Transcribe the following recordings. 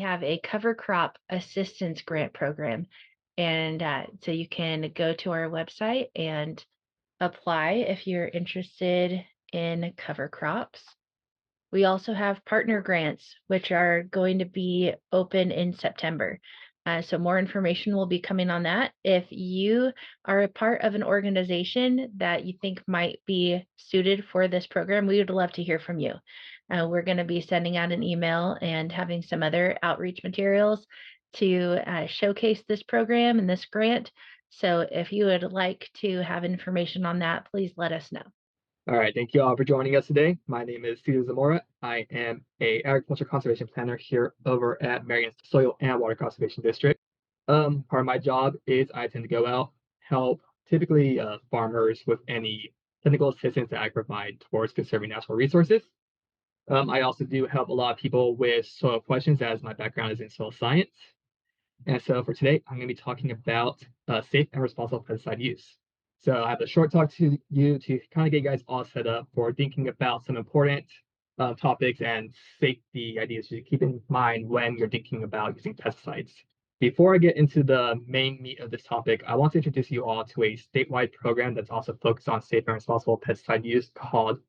have a cover crop assistance grant program. And so you can go to our website and apply if you're interested in cover crops. We also have partner grants, which are going to be open in September. So more information will be coming on that. If you are a part of an organization that you think might be suited for this program, we would love to hear from you. We're going to be sending out an email and having some other outreach materials to showcase this program and this grant. So if you would like to have information on that, please let us know. All right, thank you all for joining us today. My name is Cesar Zamora. I am a agriculture conservation planner here over at Marion Soil and Water Conservation District. Part of my job is I tend to go out, help typically farmers with any technical assistance that I provide towards conserving natural resources. I also do help a lot of people with soil questions as my background is in soil science. And so for today, I'm going to be talking about safe and responsible pesticide use. So I have a short talk to you to kind of get you guys all set up for thinking about some important topics and safety ideas to keep in mind when you're thinking about using pesticides. Before I get into the main meat of this topic, I want to introduce you all to a statewide program that's also focused on safe and responsible pesticide use called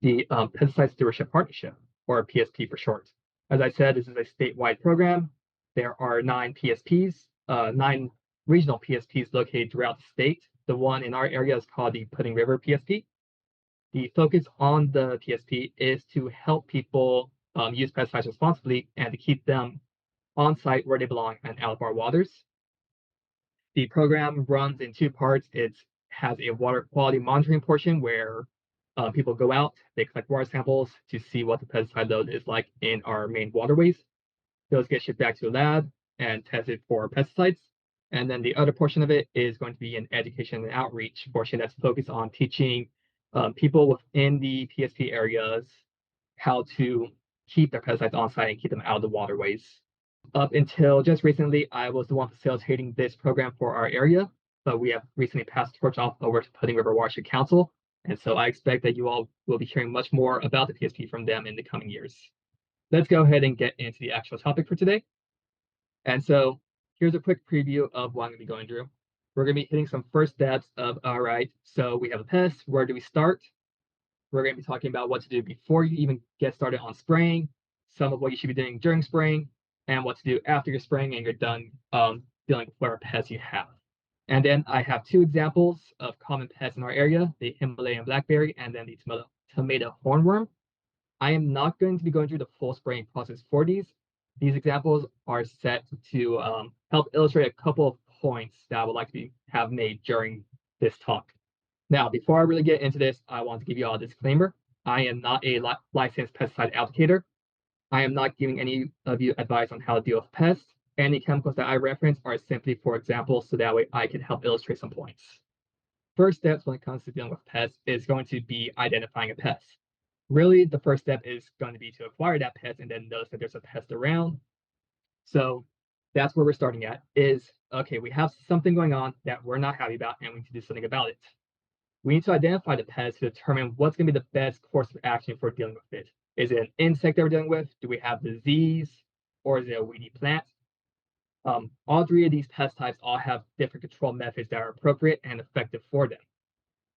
the Pesticide Stewardship Partnership, or PSP for short. As I said, this is a statewide program. There are 9 PSPs, 9 regional PSPs located throughout the state. The one in our area is called the Pudding River PSP. The focus on the PSP is to help people use pesticides responsibly and to keep them on site where they belong and out of our waters. The program runs in 2 parts. It has a water quality monitoring portion where people go out, they collect water samples to see what the pesticide load is like in our main waterways. Those get shipped back to the lab and tested for pesticides. And then the other portion of it is going to be an education and outreach portion that's focused on teaching people within the PSP areas how to keep their pesticides on site and keep them out of the waterways. Up until just recently, I was the one facilitating this program for our area, but we have recently passed the torch off over to Pudding River Watershed Council. And so I expect that you all will be hearing much more about the PSP from them in the coming years. Let's go ahead and get into the actual topic for today. And so here's a quick preview of what I'm going to be going through. We're going to be hitting some first steps of, all right, so we have a pest. Where do we start? We're going to be talking about what to do before you even get started on spraying, some of what you should be doing during spraying, and what to do after you're spraying and you're done dealing with whatever pests you have. And then I have 2 examples of common pests in our area, the Himalayan blackberry and then the tomato hornworm. I am not going to be going through the full spraying process for these. These examples are set to help illustrate a couple of points that I would like to have made during this talk. Now, before I really get into this, I want to give you all a disclaimer. I am not a licensed pesticide applicator. I am not giving any of you advice on how to deal with pests. Any chemicals that I reference are simply for examples, so that way I can help illustrate some points. First steps when it comes to dealing with pests is going to be identifying a pest. Really, the first step is going to be to acquire that pest and then notice that there's a pest around. So that's where we're starting at is, okay, we have something going on that we're not happy about and we need to do something about it. We need to identify the pest to determine what's going to be the best course of action for dealing with it. Is it an insect that we're dealing with? Do we have disease? Or is it a weedy plant? All 3 of these pest types all have different control methods that are appropriate and effective for them.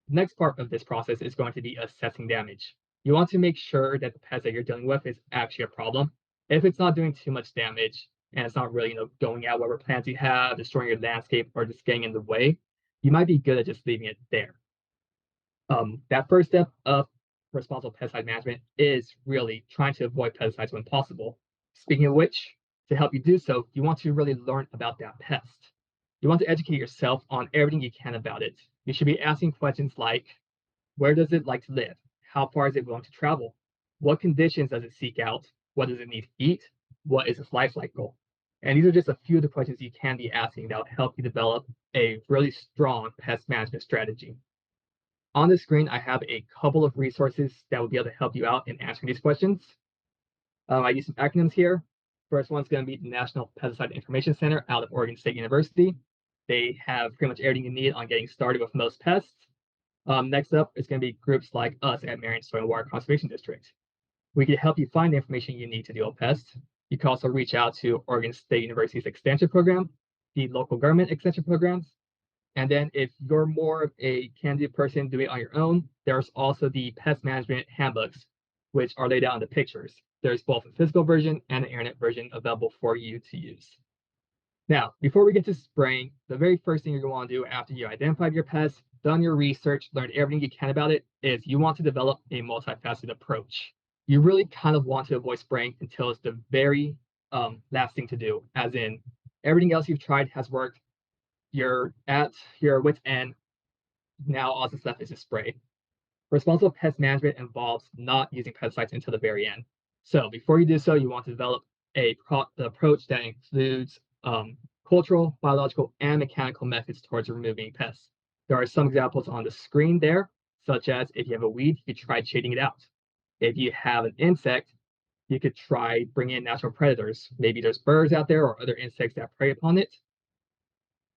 The next part of this process is going to be assessing damage. You want to make sure that the pest that you're dealing with is actually a problem. If it's not doing too much damage and it's not really going out whatever plants you have, destroying your landscape, or just getting in the way, you might be good at just leaving it there. That first step of responsible pesticide management is really trying to avoid pesticides when possible. Speaking of which, to help you do so, you want to really learn about that pest. You want to educate yourself on everything you can about it. You should be asking questions like, where does it like to live? How far is it willing to travel? What conditions does it seek out? What does it need to eat? What is its life cycle? And these are just a few of the questions you can be asking that will help you develop a really strong pest management strategy. On the screen, I have a couple of resources that will be able to help you out in answering these questions. I use some acronyms here. First one's going to be the National Pesticide Information Center out of Oregon State University. They have pretty much everything you need on getting started with most pests. Next up is going to be groups like us at Marion Soil and Water Conservation District. We can help you find the information you need to deal with pests. You can also reach out to Oregon State University's extension program, the local government extension programs. And then if you're more of a can-do person doing it on your own, there's also the pest management handbooks, which are laid out in the pictures. There's both a physical version and an internet version available for you to use. Now, before we get to spraying, the very first thing you're going to want to do after you identified your pest, done your research, learned everything you can about it, is you want to develop a multifaceted approach. You really kind of want to avoid spraying until it's the very last thing to do, as in everything else you've tried has worked. You're at your wit's end. Now all that's left is to spray. Responsible pest management involves not using pesticides until the very end. So before you do so, you want to develop a approach that includes cultural, biological, and mechanical methods towards removing pests. There are some examples on the screen there, such as if you have a weed, you could try shading it out. If you have an insect, you could try bringing in natural predators. Maybe there's birds out there or other insects that prey upon it.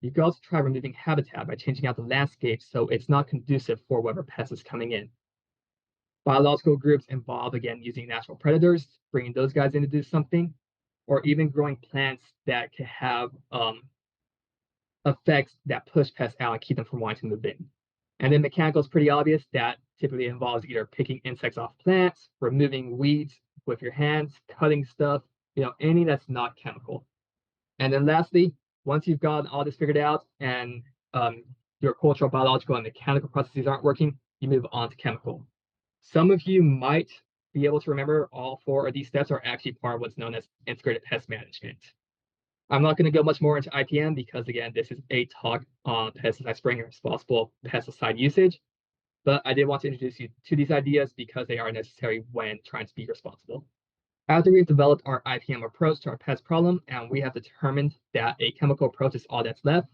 You could also try removing habitat by changing out the landscape so it's not conducive for whatever pest is coming in. Biological groups involve, again, using natural predators, bringing those guys in to do something, or even growing plants that can have effects that push pests out and keep them from wanting to move in. And then mechanical is pretty obvious. That typically involves either picking insects off plants, removing weeds with your hands, cutting stuff, anything that's not chemical. And then lastly, once you've gotten all this figured out and your cultural, biological, and mechanical processes aren't working, you move on to chemical. Some of you might be able to remember all 4 of these steps are actually part of what's known as integrated pest management. I'm not going to go much more into IPM because, again, this is a talk on pesticide spraying and responsible pesticide usage. But I did want to introduce you to these ideas because they are necessary when trying to be responsible. After we've developed our IPM approach to our pest problem and we have determined that a chemical approach is all that's left,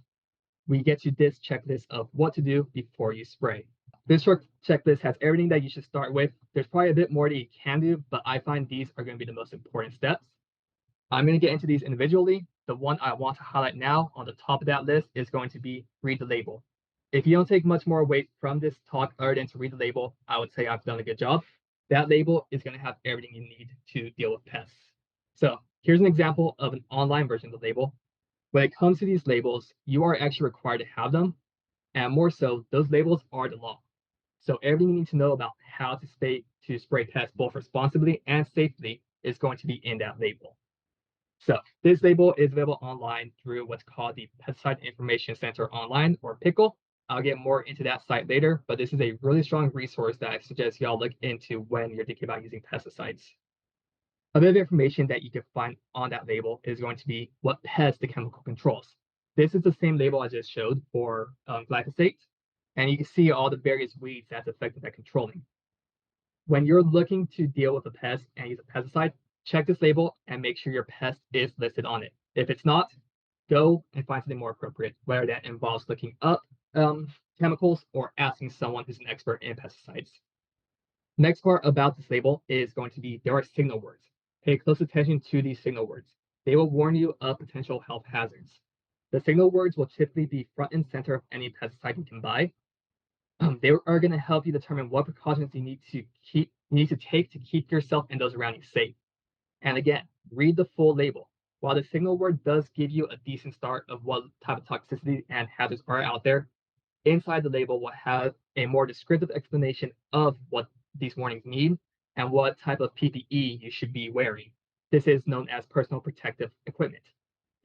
we get to this checklist of what to do before you spray. This short checklist has everything that you should start with. There's probably a bit more that you can do, but I find these are going to be the most important steps. I'm going to get into these individually. The one I want to highlight now on the top of that list is going to be read the label. If you don't take much more weight from this talk other than to read the label, I would say I've done a good job. That label is going to have everything you need to deal with pests. So here's an example of an online version of the label. When it comes to these labels, you are actually required to have them. And more so, those labels are the law. So everything you need to know about how to spray pests both responsibly and safely is going to be in that label. So this label is available online through what's called the Pesticide Information Center Online, or PICL. I'll get more into that site later, but this is a really strong resource that I suggest y'all look into when you're thinking about using pesticides. A bit of information that you can find on that label is going to be what pest the chemical controls. This is the same label I just showed for glyphosate, and you can see all the various weeds that's effective at controlling. When you're looking to deal with a pest and use a pesticide, check this label and make sure your pest is listed on it. If it's not, go and find something more appropriate, whether that involves looking up chemicals or asking someone who's an expert in pesticides. Next part about this label is going to be there are signal words. Pay close attention to these signal words. They will warn you of potential health hazards. The signal words will typically be front and center of any pesticide you can buy. They are going to help you determine what precautions you need to take to keep yourself and those around you safe. And again, read the full label. While the signal word does give you a decent start of what type of toxicity and hazards are out there, inside the label will have a more descriptive explanation of what these warnings mean and what type of PPE you should be wearing. This is known as personal protective equipment.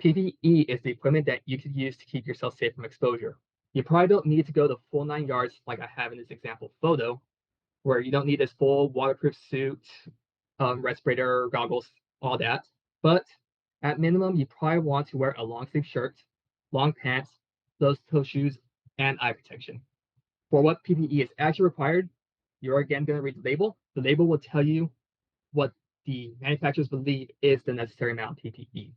PPE is the equipment that you could use to keep yourself safe from exposure. You probably don't need to go the full 9 yards like I have in this example photo, where you don't need this full waterproof suit, respirator, goggles, all that. But at minimum, you probably want to wear a long sleeve shirt, long pants, closed-toe shoes, and eye protection. For what PPE is actually required, you're again going to read the label. The label will tell you what the manufacturers believe is the necessary amount of PPE.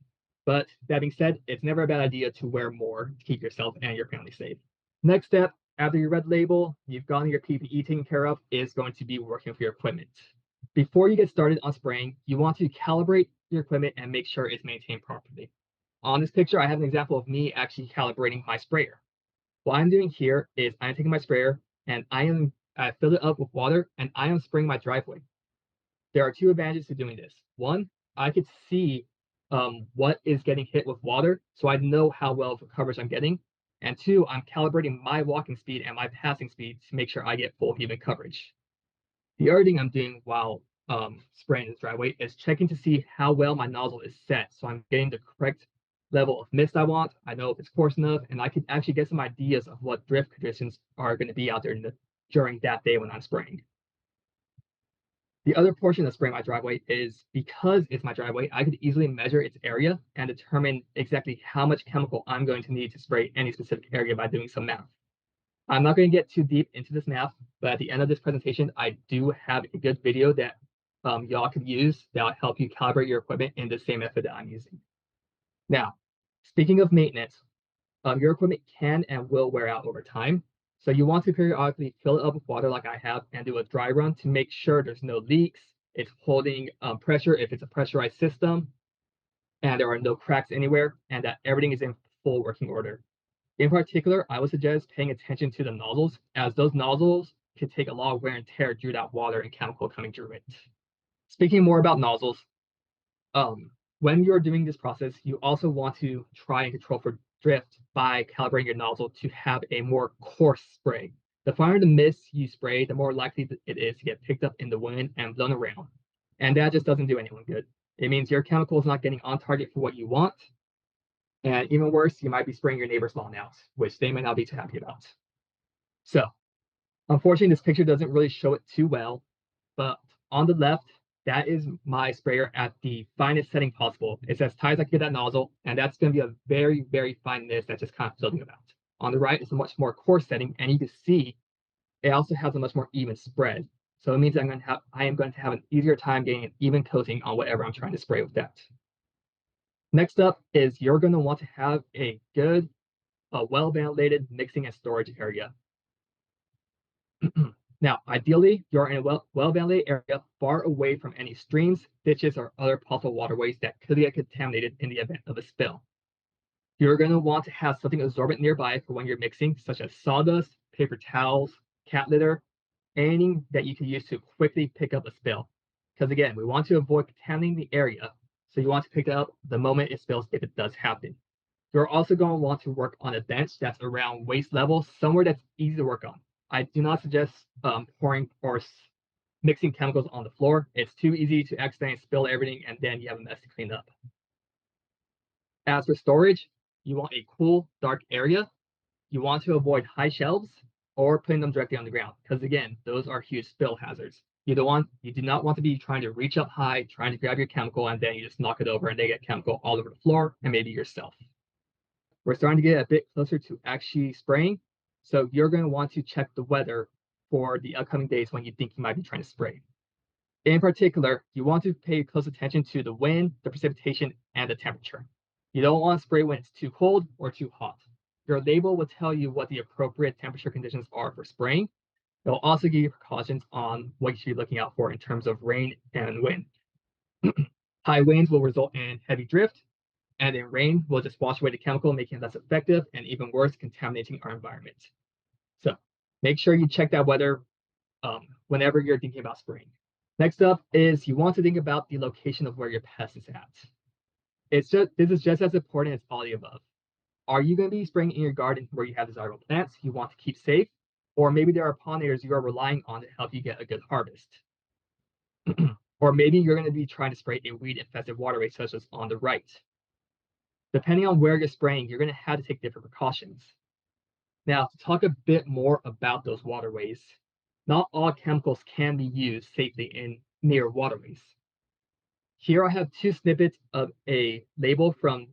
But that being said, it's never a bad idea to wear more to keep yourself and your family safe. Next step, after you read the label, you've gotten your PPE taken care of, is going to be working with your equipment. Before you get started on spraying, you want to calibrate your equipment and make sure it's maintained properly. On this picture, I have an example of me actually calibrating my sprayer. What I'm doing here is I'm taking my sprayer and I filled it up with water and I am spraying my driveway. There are 2 advantages to doing this. One, I could see what is getting hit with water, so I know how well of coverage I'm getting. And two, I'm calibrating my walking speed and my passing speed to make sure I get full even coverage. The other thing I'm doing while spraying this driveway is checking to see how well my nozzle is set. So I'm getting the correct level of mist I want. I know if it's coarse enough, and I can actually get some ideas of what drift conditions are going to be out there during that day when I'm spraying. The other portion of spraying my driveway is because it's my driveway, I could easily measure its area and determine exactly how much chemical I'm going to need to spray any specific area by doing some math. I'm not going to get too deep into this math, but at the end of this presentation, I do have a good video that y'all could use that'll help you calibrate your equipment in the same method that I'm using. Now, speaking of maintenance, your equipment can and will wear out over time. So you want to periodically fill it up with water like I have and do a dry run to make sure there's no leaks, it's holding pressure if it's a pressurized system, and there are no cracks anywhere, and that everything is in full working order. In particular, I would suggest paying attention to the nozzles, as those nozzles can take a lot of wear and tear due to that water and chemical coming through it. Speaking more about nozzles, when you're doing this process, you also want to try and control for drift by calibrating your nozzle to have a more coarse spray. The finer the mist you spray, the more likely it is to get picked up in the wind and blown around. And that just doesn't do anyone good. It means your chemical is not getting on target for what you want. And even worse, you might be spraying your neighbor's lawn out, which they might not be too happy about. So, unfortunately, this picture doesn't really show it too well, but on the left, that is my sprayer at the finest setting possible. It's as tight as I can get that nozzle, and that's going to be a very, very fine mist that's just kind of floating about. On the right, it's a much more coarse setting, and you can see it also has a much more even spread. So it means I am going to have an easier time getting an even coating on whatever I'm trying to spray with that. Next up is you're going to want to have a good, well-ventilated mixing and storage area. Now, ideally, you're in a well-ventilated area far away from any streams, ditches, or other possible waterways that could get contaminated in the event of a spill. You're going to want to have something absorbent nearby for when you're mixing, such as sawdust, paper towels, cat litter, anything that you can use to quickly pick up a spill. Because again, we want to avoid contaminating the area, so you want to pick it up the moment it spills if it does happen. You're also going to want to work on a bench that's around waist level, somewhere that's easy to work on. I do not suggest pouring or mixing chemicals on the floor. It's too easy to accidentally spill everything and then you have a mess to clean up. As for storage, you want a cool, dark area. You want to avoid high shelves or putting them directly on the ground, because again, those are huge spill hazards. You do not want to be trying to reach up high, trying to grab your chemical, and then you just knock it over and they get chemical all over the floor and maybe yourself. We're starting to get a bit closer to actually spraying, so you're going to want to check the weather for the upcoming days when you think you might be trying to spray. In particular, you want to pay close attention to the wind, the precipitation, and the temperature. You don't want to spray when it's too cold or too hot. Your label will tell you what the appropriate temperature conditions are for spraying. It'll also give you precautions on what you should be looking out for in terms of rain and wind. High winds will result in heavy drift, and in rain will just wash away the chemical, making it less effective, and even worse, contaminating our environment. So make sure you check that weather whenever you're thinking about spraying. Next up is you want to think about the location of where your pest is at. This is just as important as all the above. Are you going to be spraying in your garden where you have desirable plants you want to keep safe? Or maybe there are pollinators you are relying on to help you get a good harvest. Or maybe you're going to be trying to spray a weed-infested waterway such as on the right. Depending on where you're spraying, you're going to have to take different precautions. Now, to talk a bit more about those waterways, not all chemicals can be used safely in near waterways. Here I have two snippets of a label from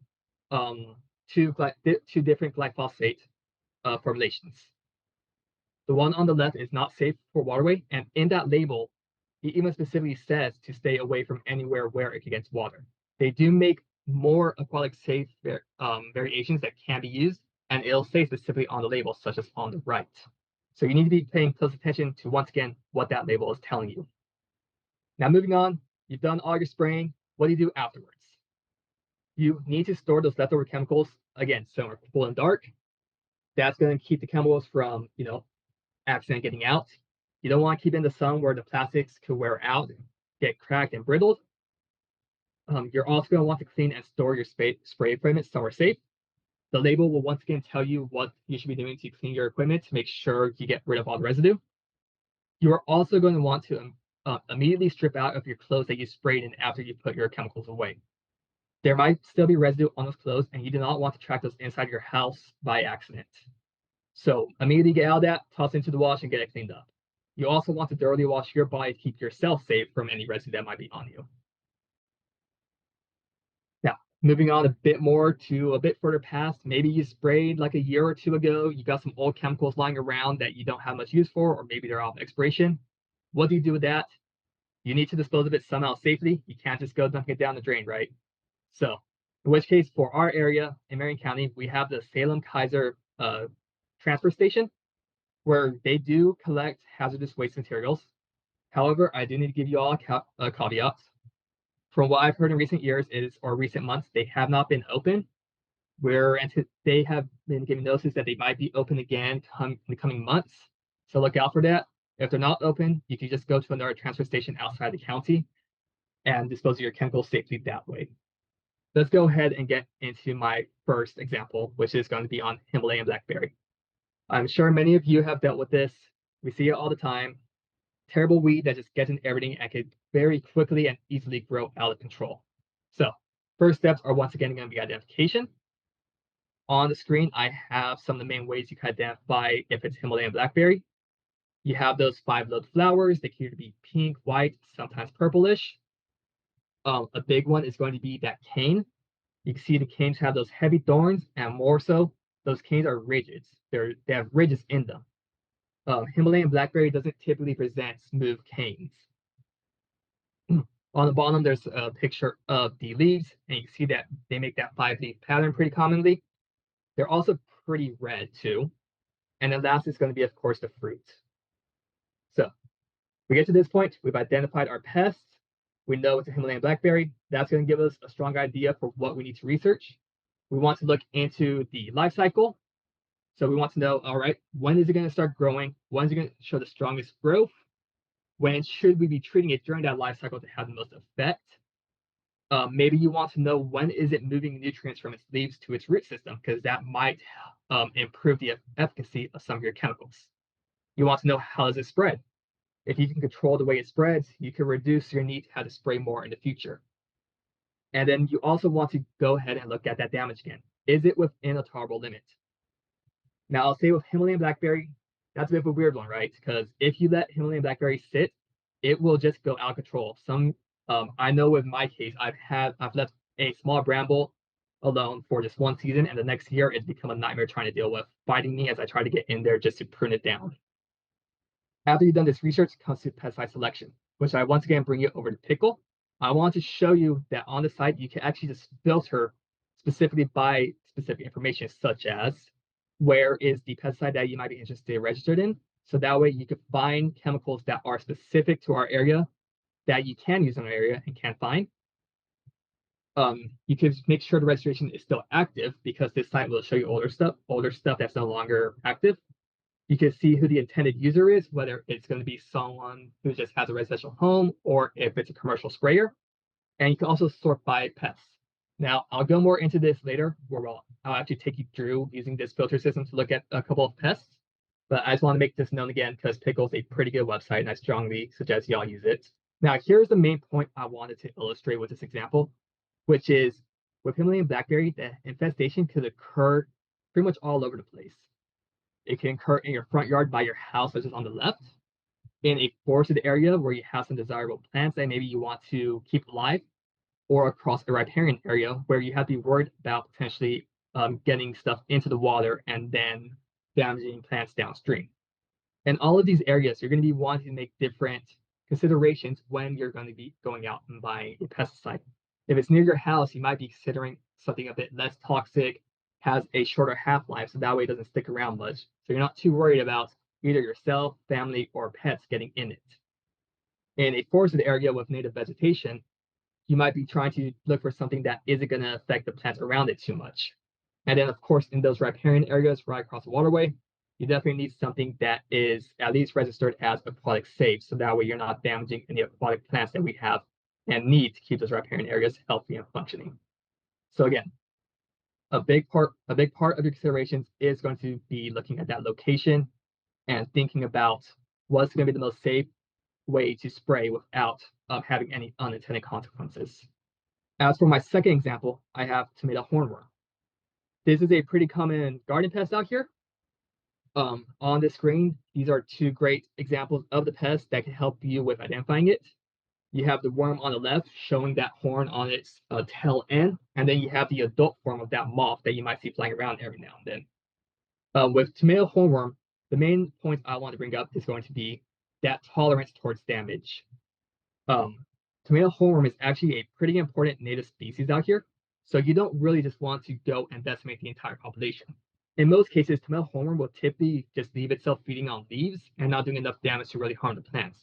two different glyphosate formulations. The one on the left is not safe for waterway, and in that label, it even specifically says to stay away from anywhere where it gets water. They do make more aquatic safe variations that can be used, and it'll say specifically on the label, such as on the right. So you need to be paying close attention to, once again, what that label is telling you. Now moving on, you've done all your spraying. What do you do afterwards? You need to store those leftover chemicals, again, somewhere cool and dark. That's going to keep the chemicals from, accident getting out. You don't want to keep it in the sun where the plastics could wear out, get cracked and brittled. You're also going to want to clean and store your spray equipment somewhere safe. The label will once again tell you what you should be doing to clean your equipment to make sure you get rid of all the residue. You are also going to want to immediately strip out of your clothes that you sprayed in after you put your chemicals away. There might still be residue on those clothes, and you do not want to track those inside your house by accident. So immediately get out of that, toss it into the wash, and get it cleaned up. You also want to thoroughly wash your body to keep yourself safe from any residue that might be on you. Now, moving on a bit more to a bit further past, maybe you sprayed like a year or two ago, you got some old chemicals lying around that you don't have much use for, or maybe they're off expiration. What do you do with that? You need to dispose of it somehow safely. You can't just go dumping it down the drain, right? So, in which case, for our area in Marion County, we have the Salem Kaiser transfer station where they do collect hazardous waste materials. However, I do need to give you all a caveat. From what I've heard in recent years or recent months, they have not been open. They have been giving notices that they might be open again in the coming months. So look out for that. If they're not open, you can just go to another transfer station outside the county and dispose of your chemicals safely that way. Let's go ahead and get into my first example, which is going to be on Himalayan blackberry. I'm sure many of you have dealt with this. We see it all the time. Terrible weed that just gets in everything and can very quickly and easily grow out of control. So first steps are once again going to be identification. On the screen, I have some of the main ways you can identify if it's Himalayan blackberry. You have those 5-lobed flowers. They appear to be pink, white, sometimes purplish. A big one is going to be that cane. You can see the canes have those heavy thorns, and more so, those canes are ridges. They have ridges in them. Himalayan blackberry doesn't typically present smooth canes. On the bottom, there's a picture of the leaves, and you can see that they make that 5-leaf pattern pretty commonly. They're also pretty red too. And then last is going to be, of course, the fruit. So we get to this point, we've identified our pests. We know it's a Himalayan blackberry. That's going to give us a strong idea for what we need to research. We want to look into the life cycle. So we want to know, all right, when is it going to start growing? When is it going to show the strongest growth? When should we be treating it during that life cycle to have the most effect? Maybe you want to know when is it moving nutrients from its leaves to its root system, because that might improve the efficacy of some of your chemicals. You want to know how does it spread. If you can control the way it spreads, you can reduce your need to have to spray more in the future. And then you also want to go ahead and look at that damage again. Is it within a tolerable limit? Now, I'll say with Himalayan blackberry, that's a bit of a weird one, right? Because if you let Himalayan blackberry sit, it will just go out of control. I know with my case, I've left a small bramble alone for just one season, and the next year it's become a nightmare trying to deal with, fighting me as I try to get in there just to prune it down. After you've done this research, comes to pesticide selection, which I once again bring you over to Pickle. I want to show you that on the site, you can actually just filter specifically by specific information, such as where is the pesticide that you might be interested in registered in. So that way you can find chemicals that are specific to our area that you can use in our area and can find. You can make sure the registration is still active because this site will show you older stuff that's no longer active. You can see who the intended user is, whether it's going to be someone who just has a residential home or if it's a commercial sprayer. And you can also sort by pests. Now, I'll go more into this later, where I'll actually take you through using this filter system to look at a couple of pests. But I just want to make this known again because Pickle's a pretty good website, and I strongly suggest y'all use it. Now, here's the main point I wanted to illustrate with this example, which is with Himalayan blackberry, the infestation could occur pretty much all over the place. It can occur in your front yard by your house, such as on the left, in a forested area where you have some desirable plants that maybe you want to keep alive, or across a riparian area where you have to be worried about potentially getting stuff into the water and then damaging plants downstream. In all of these areas, you're going to be wanting to make different considerations when you're going to be going out and buying a pesticide. If it's near your house, you might be considering something a bit less toxic, has a shorter half-life, so that way it doesn't stick around much. So you're not too worried about either yourself, family, or pets getting in it. In a forested area with native vegetation, you might be trying to look for something that isn't going to affect the plants around it too much. And then, of course, in those riparian areas right across the waterway, you definitely need something that is at least registered as aquatic safe, so that way you're not damaging any aquatic plants that we have and need to keep those riparian areas healthy and functioning. So again, a big part of your considerations is going to be looking at that location and thinking about what's going to be the most safe way to spray without having any unintended consequences. As for my second example, I have tomato hornworm. This is a pretty common garden pest out here. On the screen, these are two great examples of the pest that can help you with identifying it. You have the worm on the left showing that horn on its tail end, and then you have the adult form of that moth that you might see flying around every now and then. With tomato hornworm, the main point I want to bring up is going to be that tolerance towards damage. Tomato hornworm is actually a pretty important native species out here, so you don't really just want to go and decimate the entire population. In most cases, tomato hornworm will typically just leave itself feeding on leaves and not doing enough damage to really harm the plants.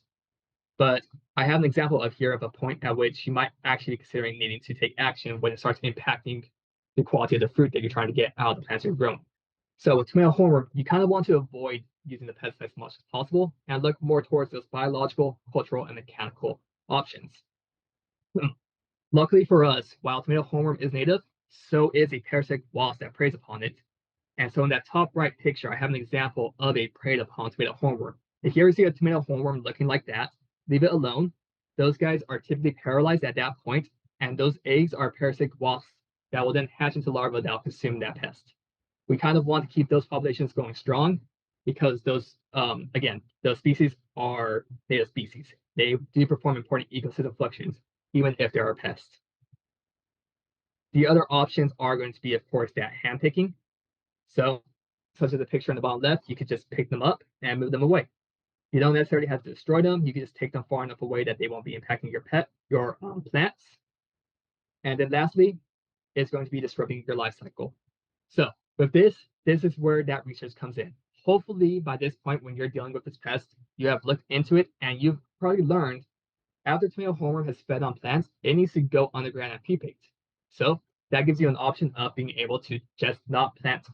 But I have an example of here of a point at which you might actually be considering needing to take action when it starts impacting the quality of the fruit that you're trying to get out of the plants you're growing. So with tomato hornworm, you kind of want to avoid using the pesticides as much as possible and look more towards those biological, cultural, and mechanical options. Luckily for us, while tomato hornworm is native, so is a parasitic wasp that preys upon it. And so in that top right picture, I have an example of a preyed upon tomato hornworm. If you ever see a tomato hornworm looking like that, leave it alone. Those guys are typically paralyzed at that point, and those eggs are parasitic wasps that will then hatch into larvae that will consume that pest. We kind of want to keep those populations going strong because those, again, those species are native species. They do perform important ecosystem functions, even if there are pests. The other options are going to be, of course, that hand picking. So, such as the picture on the bottom left, you could just pick them up and move them away. You don't necessarily have to destroy them. You can just take them far enough away that they won't be impacting your plants. And then lastly, it's going to be disrupting your life cycle. So with this is where that research comes in. Hopefully by this point, when you're dealing with this pest, you have looked into it and you've probably learned after tomato hornworm has fed on plants, it needs to go underground and pupate. So that gives you an option of being able to just not plant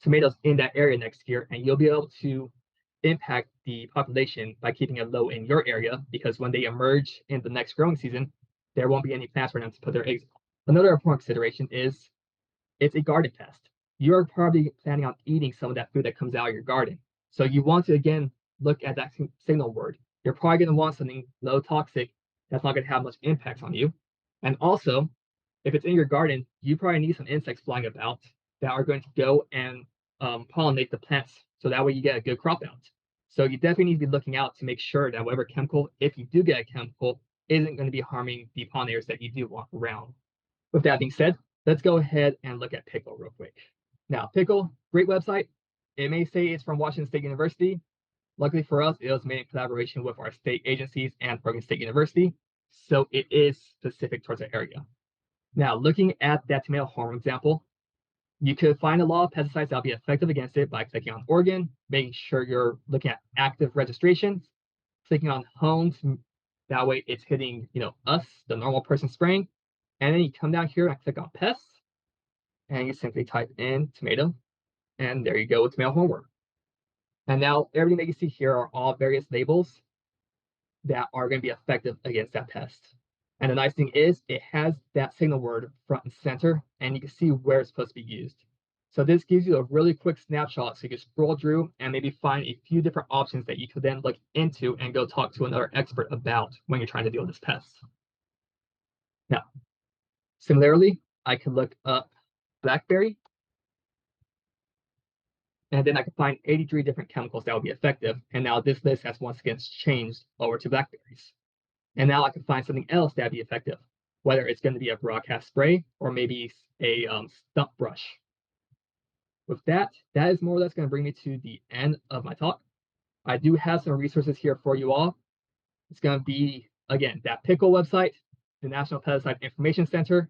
tomatoes in that area next year, and you'll be able to impact the population by keeping it low in your area, because when they emerge in the next growing season, there won't be any plants for them to put their eggs on. Another important consideration is it's a garden pest. You're probably planning on eating some of that food that comes out of your garden. So you want to, again, look at that signal word. You're probably going to want something low toxic that's not going to have much impact on you. And also, if it's in your garden, you probably need some insects flying about that are going to go and pollinate the plants so that way you get a good crop out. So you definitely need to be looking out to make sure that whatever chemical, if you do get a chemical, isn't going to be harming the pollinators that you do want around. With that being said, let's go ahead and look at Pickle real quick. Now, Pickle, great website. It may say it's from Washington State University. Luckily for us, it was made in collaboration with our state agencies and Oregon State University, so it is specific towards the area. Now, looking at that tomato hornworm example, you could find a lot of pesticides that'll be effective against it by clicking on Oregon, making sure you're looking at active registrations, clicking on homes. That way it's hitting, us, the normal person spraying. And then you come down here and click on pests, and you simply type in tomato, and there you go with tomato hornworm. And now everything that you see here are all various labels that are going to be effective against that pest. And the nice thing is it has that signal word front and center, and you can see where it's supposed to be used. So this gives you a really quick snapshot so you can scroll through and maybe find a few different options that you could then look into and go talk to another expert about when you're trying to deal with this pest. Now, similarly, I could look up blackberry, and then I could find 83 different chemicals that would be effective. And now this list has once again changed over to blackberries. And now I can find something else that'd be effective, whether it's going to be a broadcast spray or maybe a stump brush. With that is more or less going to bring me to the end of my talk. I do have some resources here for you all. It's going to be, again, that Pickle website, the National Pesticide Information Center,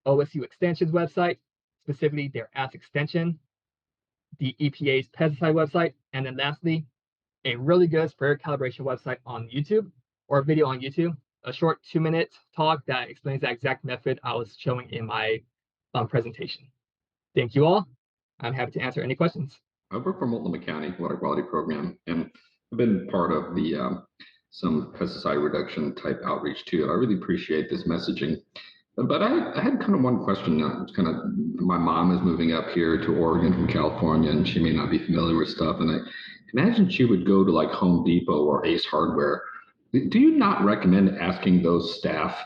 OSU Extension's website, specifically their ASK extension, the EPA's pesticide website, and then lastly, a really good sprayer calibration website on YouTube, or a video on YouTube, a short 2-minute talk that explains the exact method I was showing in my presentation. Thank you all. I'm happy to answer any questions. I work for Multnomah County Water Quality Program, and I've been part of the some pesticide reduction type outreach too. I really appreciate this messaging. But I had kind of one question. It's kind of my mom is moving up here to Oregon from California, and she may not be familiar with stuff. And I imagine she would go to like Home Depot or Ace Hardware. Do you not recommend asking those staff,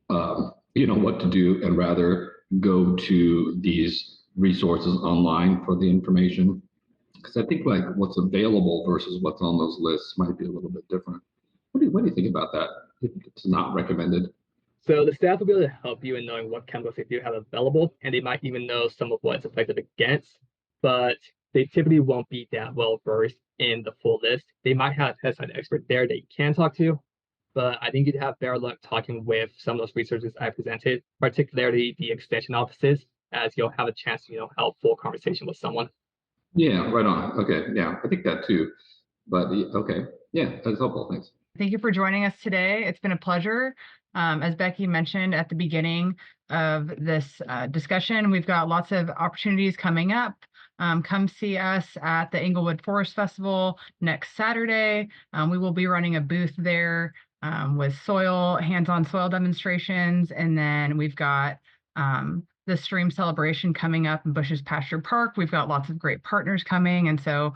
what to do, and rather go to these resources online for the information? Because I think like what's available versus what's on those lists might be a little bit different. What do you think about that? It's not recommended. So the staff will be able to help you in knowing what chemicals they do have available, and they might even know some of what it's effective against, but they typically won't be that well versed in the full list. They might have a pesticide expert there that you can talk to, but I think you'd have better luck talking with some of those resources I presented, particularly the extension offices, as you'll have a chance to, have full conversation with someone. Yeah, right on. Okay, yeah, I think that too. But okay, yeah, that's helpful. Thanks. Thank you for joining us today. It's been a pleasure. As Becky mentioned at the beginning of this discussion, we've got lots of opportunities coming up. Come see us at the Inglewood Forest Festival next Saturday. We will be running a booth there with hands-on soil demonstrations. And then we've got the stream celebration coming up in Bush's Pasture Park. We've got lots of great partners coming. And so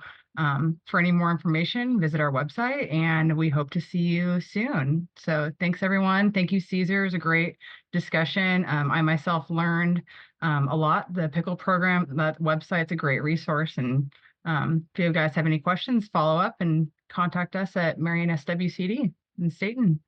for any more information, visit our website, and we hope to see you soon. So thanks, everyone. Thank you, Cesar. It was a great discussion. I myself learned a lot. The pickle program, that website's a great resource. And if you guys have any questions, follow up and contact us at Marion SWCD in Staten.